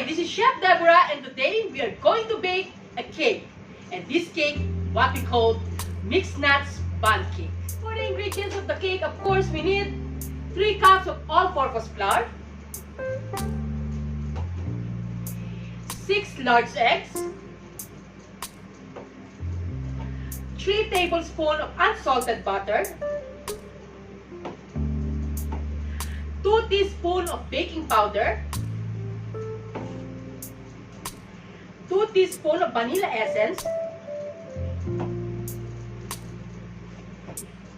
this is Chef Deborah, and today we are going to bake a cake. And this cake, what we call Mixed Nuts Bundt Cake. For the ingredients of the cake, of course, we need 3 cups of all-purpose flour, 6 large eggs, 3 tablespoons of unsalted butter, 2 teaspoons of baking powder, 2 teaspoons of vanilla essence,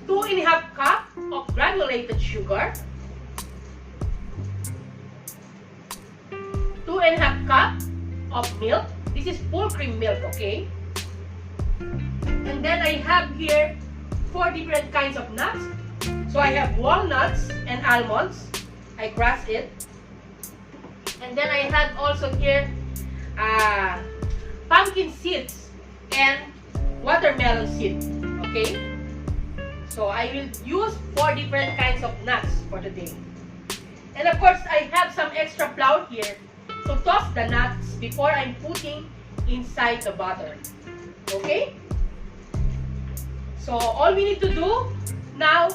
2½ cup of granulated sugar, 2½ cup of milk. This is full cream milk, okay? And then I have here 4 different kinds of nuts. So I have walnuts and almonds. I crushed it. And then I have also here pumpkin seeds and watermelon seeds, okay? So I will use 4 different kinds of nuts for today. And of course, I have some extra flour here to toss the nuts before I'm putting inside the butter, okay? So all we need to do now,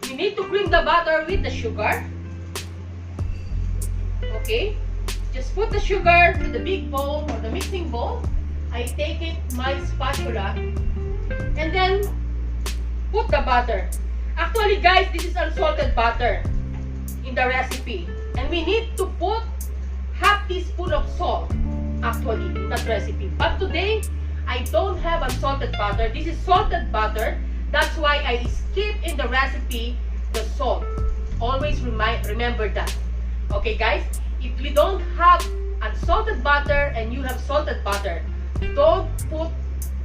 we need to cream the butter with the sugar, okay? Just put the sugar to the big bowl or the mixing bowl. I take it my spatula and then put the butter. Actually guys, this is unsalted butter in the recipe. And we need to put ½ teaspoon of salt actually in that recipe. But today, I don't have unsalted butter. This is salted butter. That's why I skip in the recipe the salt. Always remember that. Okay guys? If you don't have unsalted butter and you have salted butter, don't put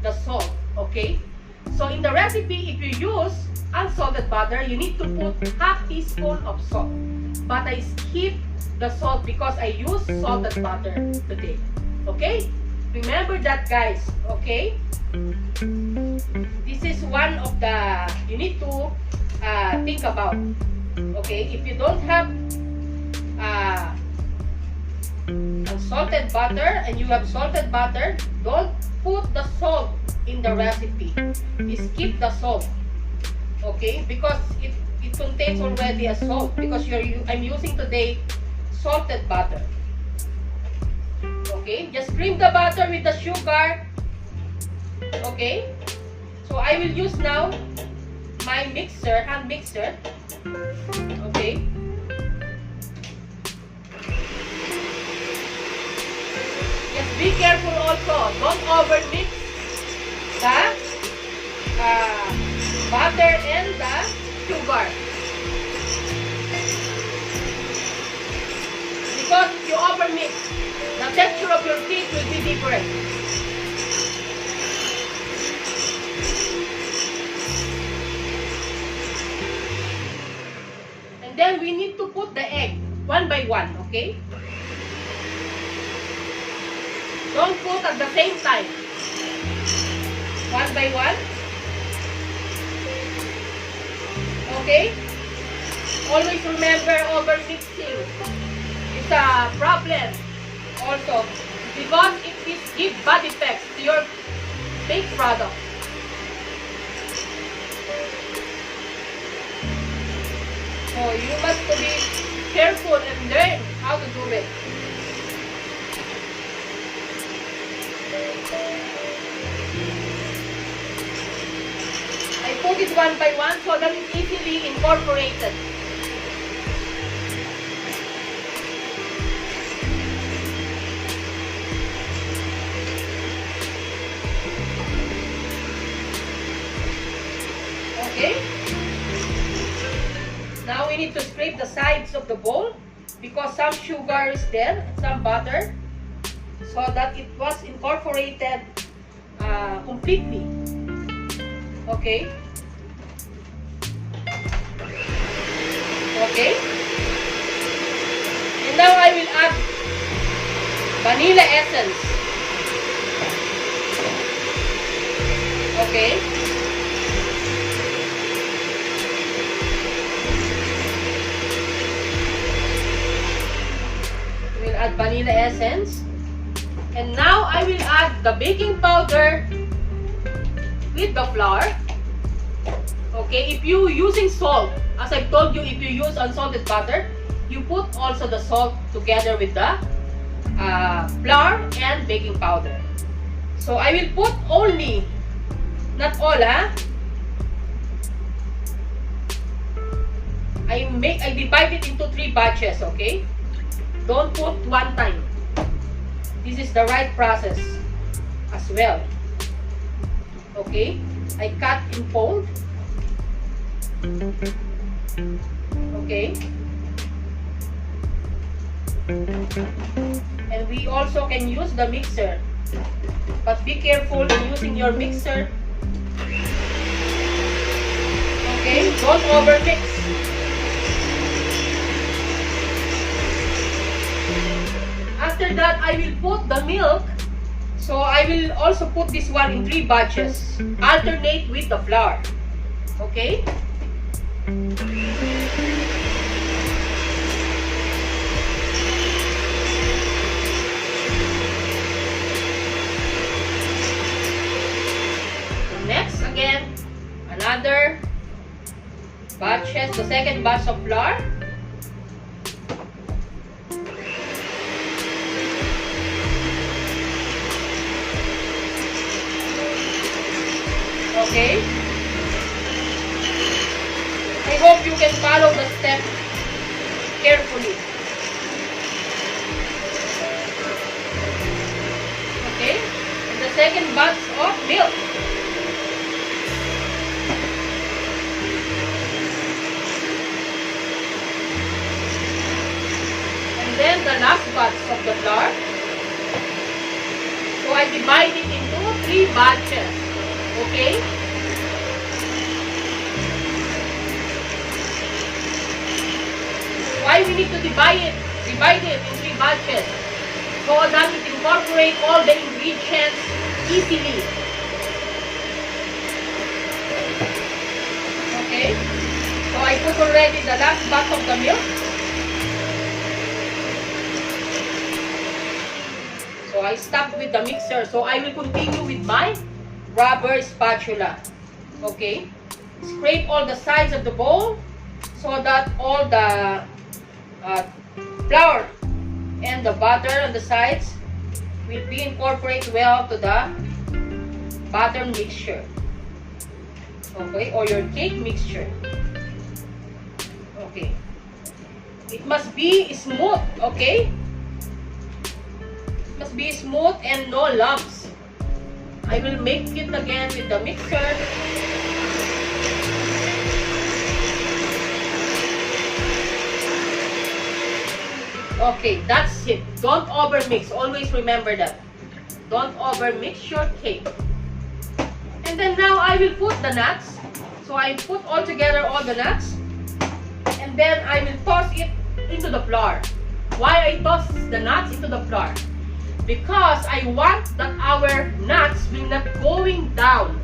the salt, okay? So in the recipe, if you use unsalted butter, you need to put ½ teaspoon of salt. But I skip the salt because I use salted butter today, okay? Remember that guys, okay? This is one of the, you need to think about, okay? If you don't have unsalted butter and you have salted butter, don't put the salt in the recipe. Skip the salt, okay? Because it contains already a salt, because I'm using today salted butter. Okay, just cream the butter with the sugar. Okay, so I will use now my mixer, hand mixer. Okay. Just be careful also. Don't over mix the butter and the sugar. Because if you over mix, the texture of your cake will be different. And then we need to put the egg one by one, okay? Don't put at the same time. One by one. Okay? Always remember over mixing is a problem also, because it will give bad effects to your baked product. So you must be careful and learn how to do it. I put it one by one so that it's easily incorporated. Okay? Now we need to scrape the sides of the bowl because some sugar is there, some butter, so that it was incorporated completely. Okay? Okay? And now I will add vanilla essence. Okay? add vanilla essence. And now I will add the baking powder with the flour. Okay, if you using salt, as I told you, if you use unsalted butter, you put also the salt together with the flour and baking powder. So I will put only, not all, I divide it into 3 batches, okay? Don't put one time. This is the right process as well. Okay? I cut in fold. Okay? And we also can use the mixer. But be careful in using your mixer. Okay? Don't overmix. After that, I will put the milk. So I will also put this one in 3 batches. Alternate with the flour. Okay? Next, again, another batches, the second batch of flour. Okay. I hope you can follow the steps carefully. Okay. And the second batch of milk. And then the last batch of the flour. So I divide it into 3 batches. Okay? Why we need to divide it in 3 batches? So that it incorporate all the ingredients easily. Okay? So I put already the last batch of the milk. So I stopped with the mixer. So I will continue with my rubber spatula. Okay, scrape all the sides of the bowl so that all the flour and the butter on the sides will be incorporated well to the batter mixture. Okay, or your cake mixture. Okay, it must be smooth. Okay, it must be smooth and no lumps. I will make it again with the mixer. Okay, that's it. Don't overmix. Always remember that. Don't overmix your cake. And then now I will put the nuts. So I put all together all the nuts. And then I will toss it into the flour. Why I toss the nuts into the flour? Because I want that our nuts will not going down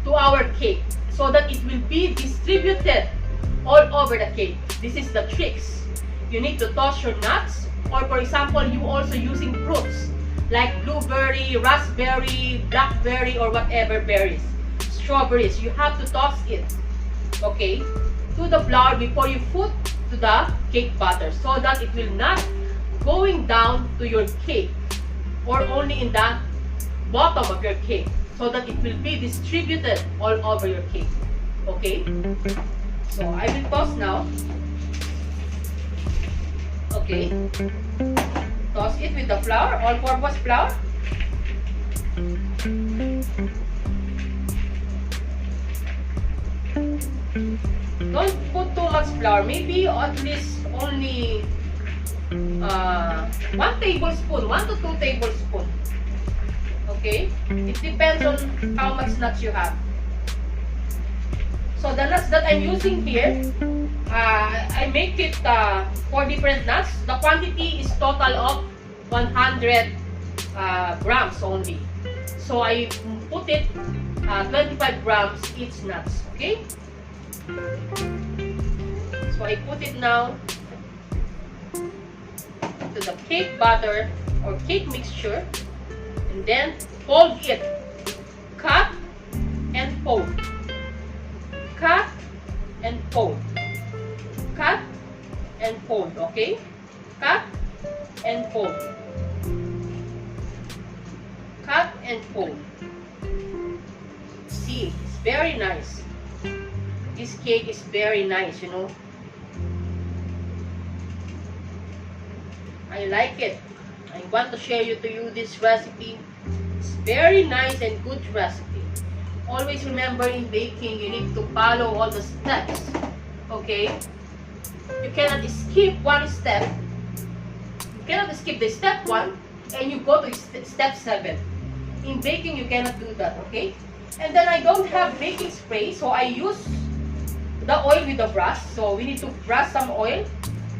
to our cake, so that it will be distributed all over the cake. This is the tricks. You need to toss your nuts, or for example, you also using fruits like blueberry, raspberry, blackberry, or whatever berries, strawberries. You have to toss it, okay, to the flour before you put to the cake batter, so that it will not going down to your cake, or only in the bottom of your cake, so that it will be distributed all over your cake. Okay? So I will toss now. Okay. Toss it with the flour, all-purpose flour. Don't put too much flour. Maybe at least only 1 tablespoon, 1 to 2 tablespoons. Okay? It depends on how much nuts you have. So the nuts that I'm using here, I make it 4 different nuts. The quantity is total of 100 grams only. So I put it 25 grams each nuts. Okay? So I put it now. into the cake batter or cake mixture, and then fold it. Cut and fold. Cut and fold. Cut and fold, okay? Cut and fold. Cut and fold. See, it's very nice. This cake is very nice, you know. I like it. I want to share to you this recipe. It's very nice and good recipe. Always remember, in baking, you need to follow all the steps. Okay? You cannot skip one step. You cannot skip the step 1 and you go to step 7. In baking, you cannot do that. Okay? And then I don't have baking spray, so I use the oil with the brush. So we need to brush some oil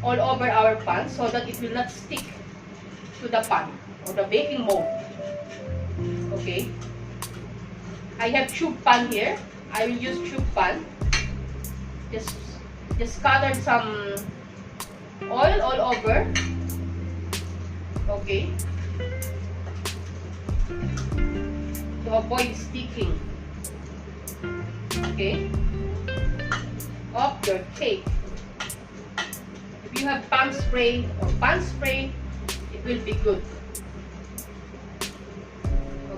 all over our pan so that it will not stick to the pan or the baking mold. Okay? I have tube pan here. I will use tube pan. Just scatter some oil all over. Okay? To avoid sticking. Okay? Of your cake. If you have pan spray or pan spray, it will be good.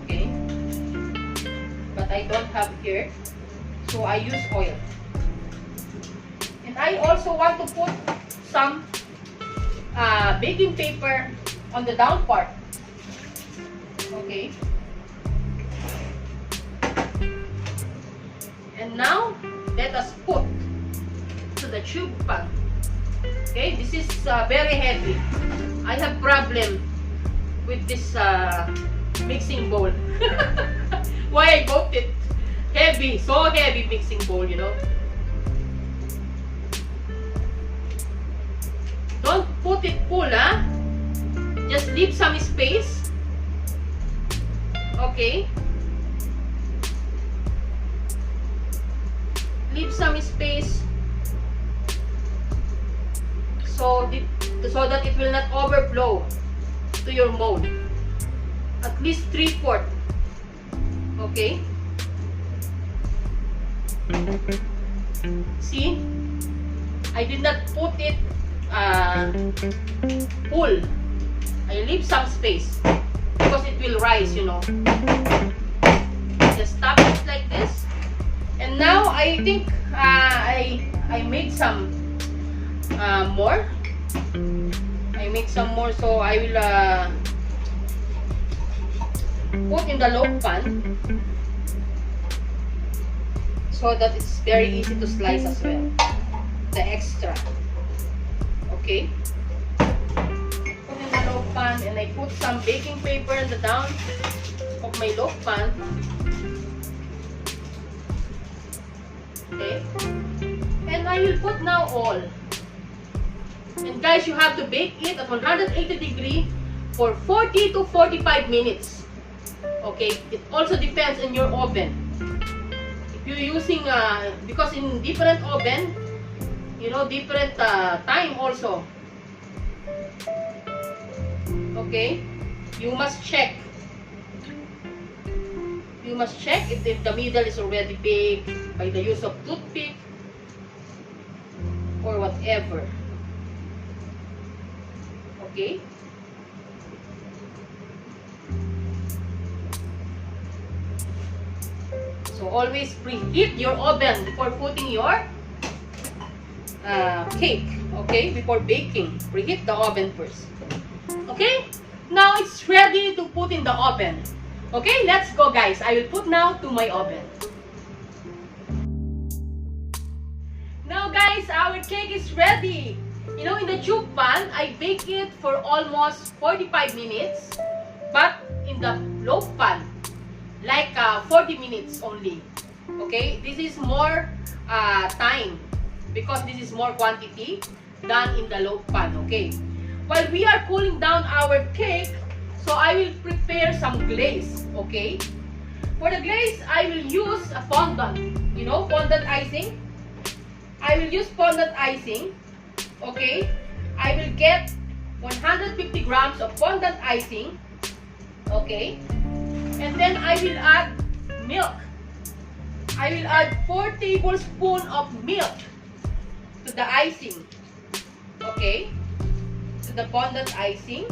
Okay? But I don't have here, so I use oil. And I also want to put some baking paper on the down part. Okay? And now, let us put to the tube pan. Okay, this is very heavy. I have problem with this mixing bowl. Why I bought it? Heavy, so heavy mixing bowl, you know. Don't put it full, huh? Just leave some space. Okay. Leave some space so that it will not overflow to your mold. At least 3/4. Okay? See? I did not put it full. I leave some space because it will rise, you know. Just tap it like this. And now I think I made some more. I made some more, so I will put in the loaf pan so that it's very easy to slice as well. The extra. Okay. Put in the loaf pan and I put some baking paper in the down of my loaf pan. Okay. And I will put now all. And guys, you have to bake it at 180 degrees for 40 to 45 minutes. Okay. It also depends on your oven. If you're using, because in different oven, you know, different time also. Okay. You must check. You must check if the middle is already baked by the use of toothpick or whatever. Okay? So always preheat your oven before putting your cake. Okay? Before baking, preheat the oven first. Okay? Now it's ready to put in the oven. Okay, let's go guys. I will put now to my oven. Now guys, our cake is ready. You know, in the tube pan, I bake it for almost 45 minutes. But in the loaf pan, like 40 minutes only. Okay, this is more time because this is more quantity than in the loaf pan. Okay, while we are cooling down our cake, so I will prepare some glaze, okay? For the glaze, I will use a fondant. You know, fondant icing. I will use fondant icing, okay? I will get 150 grams of fondant icing. Okay. And then I will add milk. I will add 4 tablespoons of milk to the icing. Okay. To the fondant icing.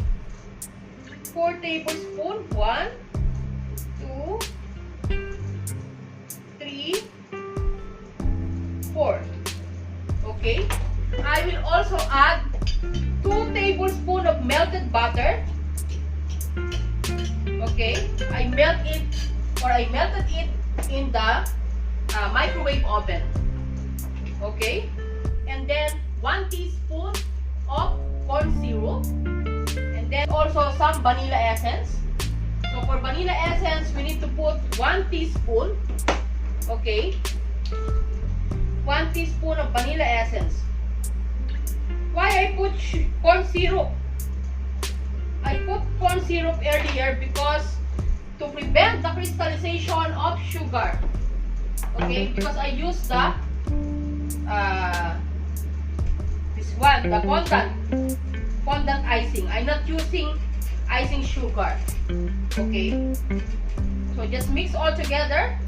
4 tablespoons. 1, 2, 3, 4. Okay. I will also add 2 tablespoons of melted butter. Okay. I melted it in the microwave oven. Okay. And then 1 teaspoon of corn syrup. And then also some vanilla essence. So for vanilla essence, we need to put 1 teaspoon. Okay. 1 teaspoon of vanilla essence. Why I put corn syrup? I put corn syrup earlier because to prevent the crystallization of sugar. Okay, because I use the this one, the fondant icing. I'm not using icing sugar. Okay, so just mix all together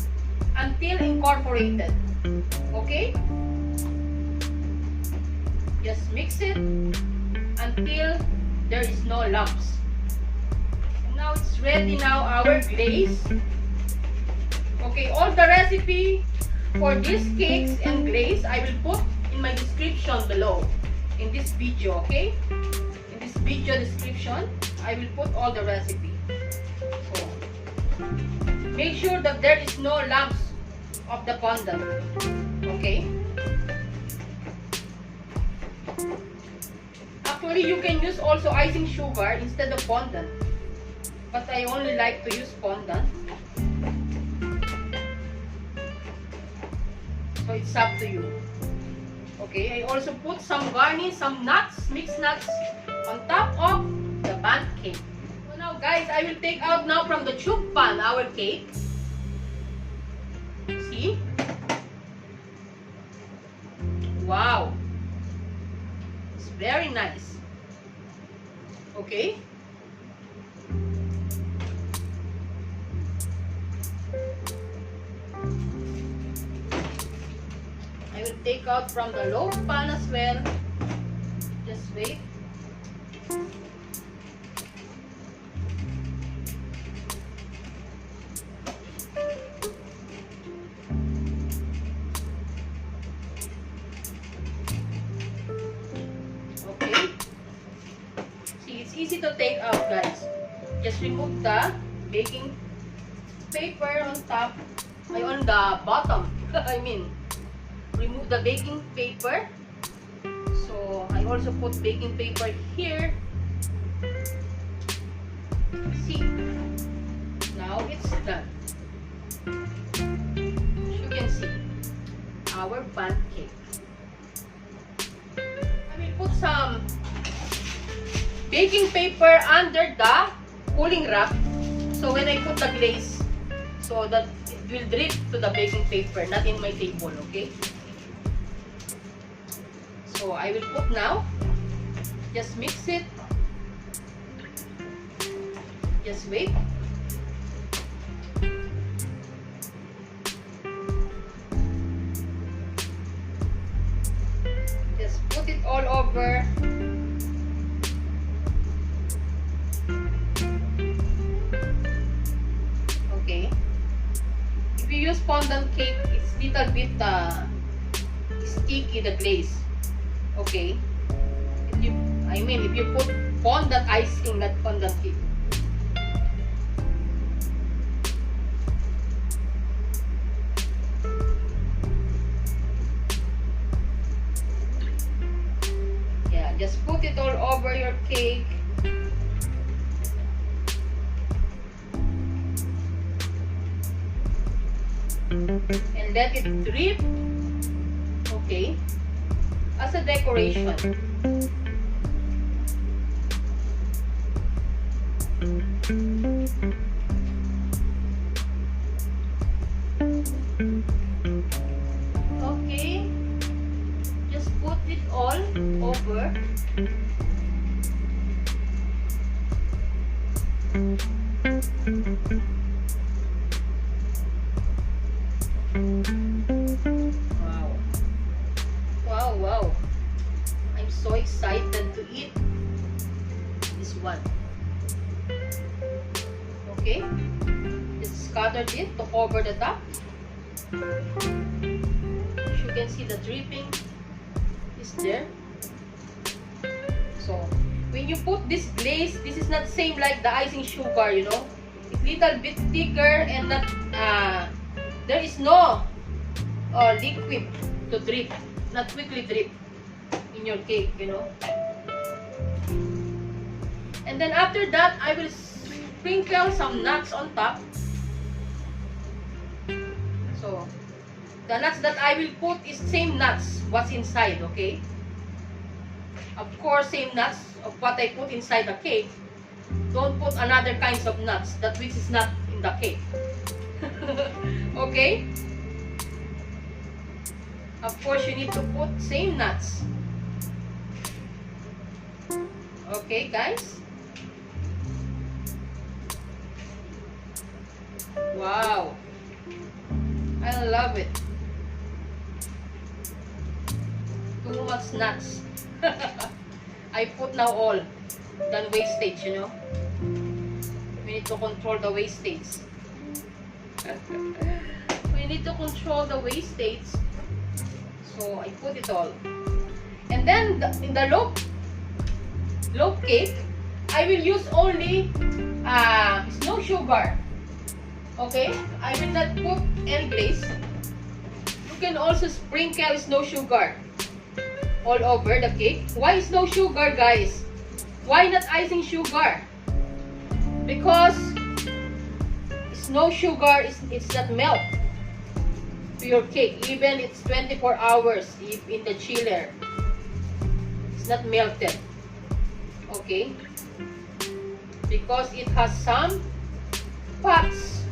until incorporated. Okay, just mix it until there is no lumps. And now it's ready now, our glaze. Okay, all the recipe for these cakes and glaze I will put in my description below in this video. Okay, in this video description I will put all the recipe. So make sure that there is no lumps of the fondant. Okay, actually you can use also icing sugar instead of fondant, but I only like to use fondant. So it's up to you. Okay, I also put some garnish, some nuts, mixed nuts on top of the bundt cake. So now guys, I will take out now from the tube pan our cake. See? Wow! It's very nice. Okay? I will take out from the loaf pan as well. Just wait. Okay. See, it's easy to take out, guys. Just remove the baking paper on top, on the bottom. I mean, remove the baking paper. So I also put baking paper here. See, now it's done. As you can see, our bundt cake. I will put some baking paper under the cooling rack, so when I put the glaze, so that it will drip to the baking paper, not in my table. Okay, so I will put now. Just mix it. Just wait. Just put it all over. Okay. If you use fondant cake, it's little bit sticky, the glaze. Okay. If you put fondant icing, not fondant cake. Yeah, just put it all over your cake. And let it drip. Okay. As a decoration. Okay, just put it all over. Wow. Wow, wow. I'm so excited to eat this one. Okay. Just scattered it to cover the top. As you can see, the dripping is there. So, when you put this glaze, this is not same like the icing sugar, you know. It's little bit thicker and not, there is no liquid to drip, not quickly drip in your cake, you know. And then after that, I will sprinkle some nuts on top. So, the nuts that I will put is same nuts, what's inside, okay? Of course, same nuts of what I put inside the cake. Don't put another kinds of nuts, that which is not in the cake. Okay? Of course, you need to put same nuts. Okay, guys? Wow. I love it. Too much nuts. I put now all than wastage, you know. We need to control the wastage. We need to control the wastage. So I put it all. And then in the loaf cake, I will use only no sugar. Okay? I will not put any glaze. You can also sprinkle no sugar all over the cake. Why no sugar, guys? Why not icing sugar? Because no sugar it's not melt to your cake. Even it's 24 hours in the chiller, it's not melted. Okay? Because it has some fats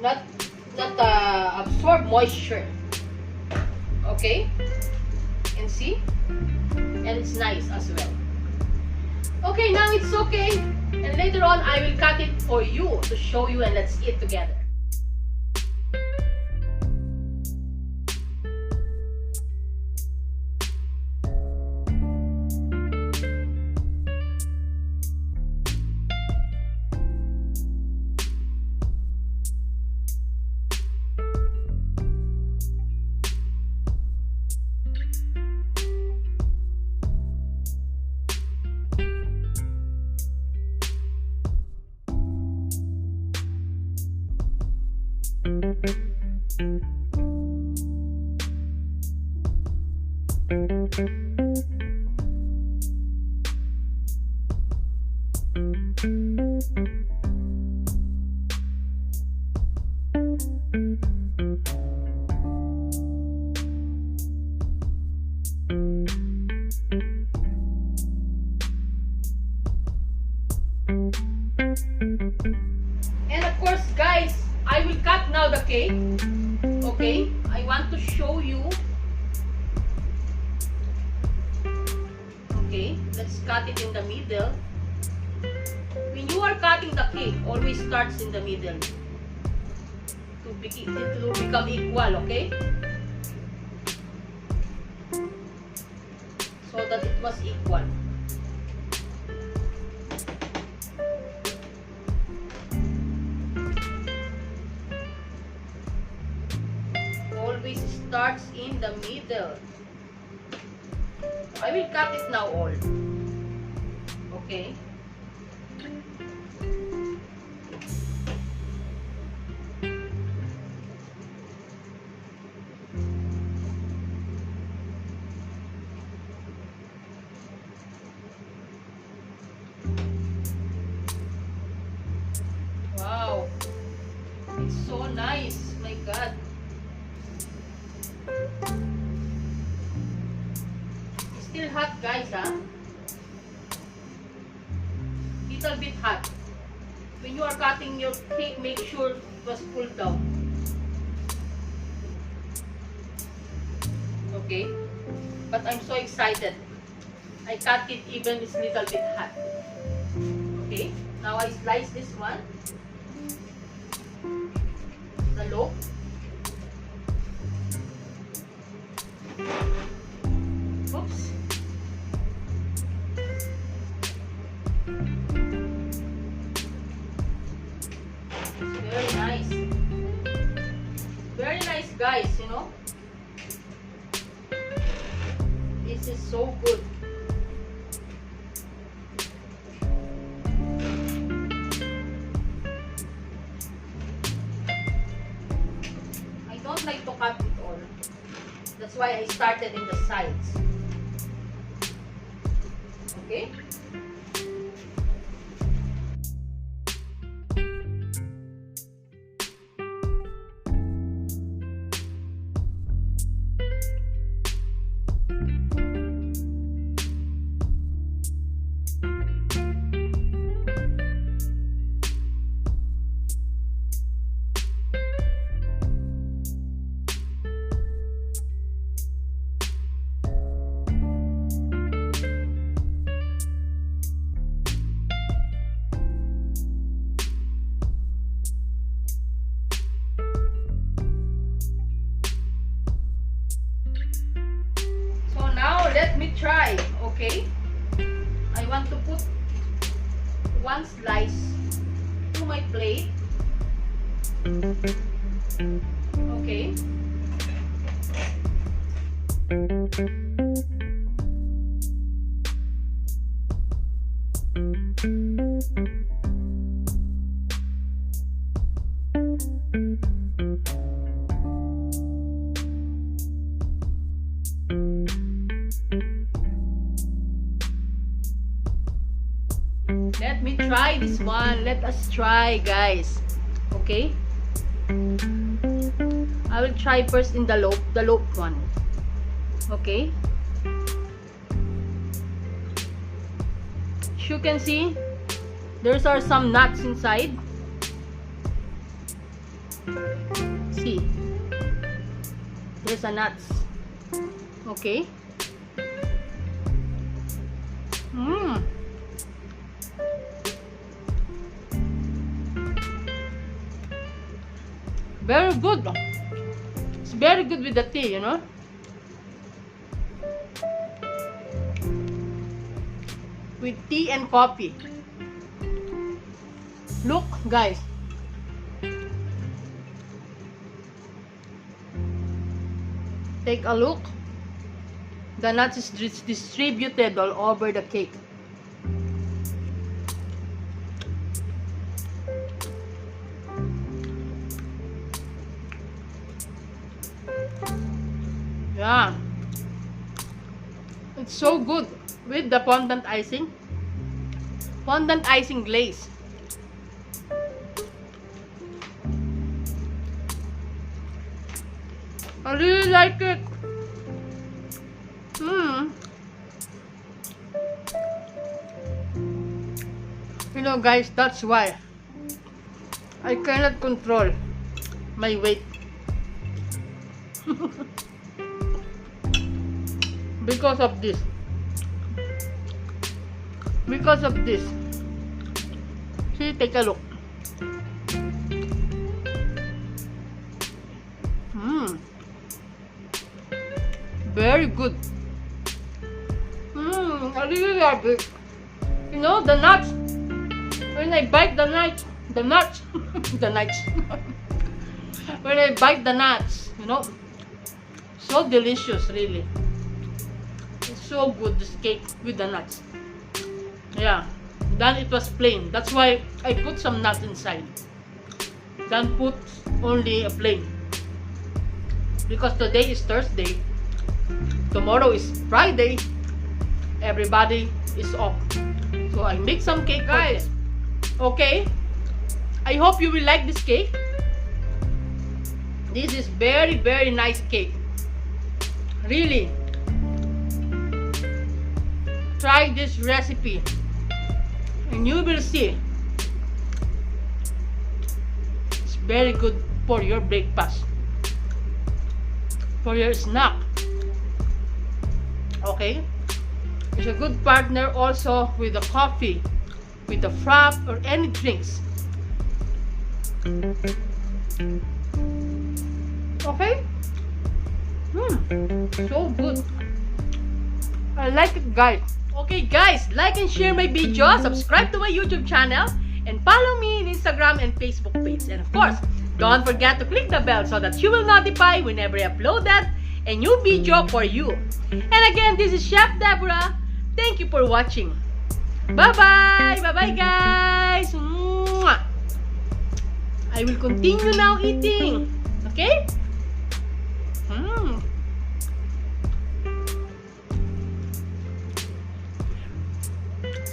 not absorb moisture. Okay? And see? And it's nice as well. Okay, now it's okay. And later on, I will cut it for you to show you, and let's eat together. And of course, guys, I will cut now the cake. Okay, I want to show you. Okay, let's cut it in the middle. When you are cutting the cake, always starts in the middle to become equal, okay? So that it was equal. Always starts in the middle. I will cut it now all. Okay? Wow. It's so nice. My God. It's still hot, guys, huh? Little bit hot. When you are cutting your cake, make sure it was cooled down. Okay? But I'm so excited. I cut it even it's little bit hot. Okay? Now I slice this one, the loaf. Oops. Very nice. Very nice, guys, you know. This is so good. I don't like to cut it all. That's why I started in the sides. Okay? Let me try, okay? I want to put one slice to my plate. Okay. Let me try this one. Let us try, guys. Okay? I will try first in the loaf one. Okay? As you can see, there are some nuts inside. See? There's a nuts. Okay? Very good. It's very good with the tea, you know. With tea and coffee. Look, guys. Take a look. The nuts is distributed all over the cake. Yeah, it's so good with the fondant icing glaze. I really like it. You know, guys, that's why I cannot control my weight. Because of this. See, take a look. Very good. I really love it. You know, the nuts. When I bite the nuts, when I bite the nuts, you know, so delicious, really. It's so good, this cake with the nuts. Yeah, then it was plain. That's why I put some nuts inside. Then put only a plain. Because today is Thursday. Tomorrow is Friday. Everybody is off. So I make some cake, guys. Okay. I hope you will like this cake. This is very, very nice cake. Really. Try this recipe and you will see. It's very good for your breakfast, for your snack. Okay. It's a good partner also with the coffee with the frap or any drinks. Okay? So good. I like it, guys. Okay, guys, like and share my video, subscribe to my YouTube channel, and follow me on Instagram and Facebook page. And of course, don't forget to click the bell so that you will notify whenever I upload that a new video for you. And again, this is Chef Deborah. Thank you for watching. Bye-bye! Bye-bye, guys! Mwah! I will continue now eating. Okay?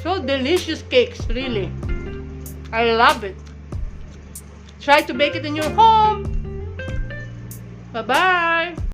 So delicious cakes, really. I love it. Try to bake it in your home. Bye-bye.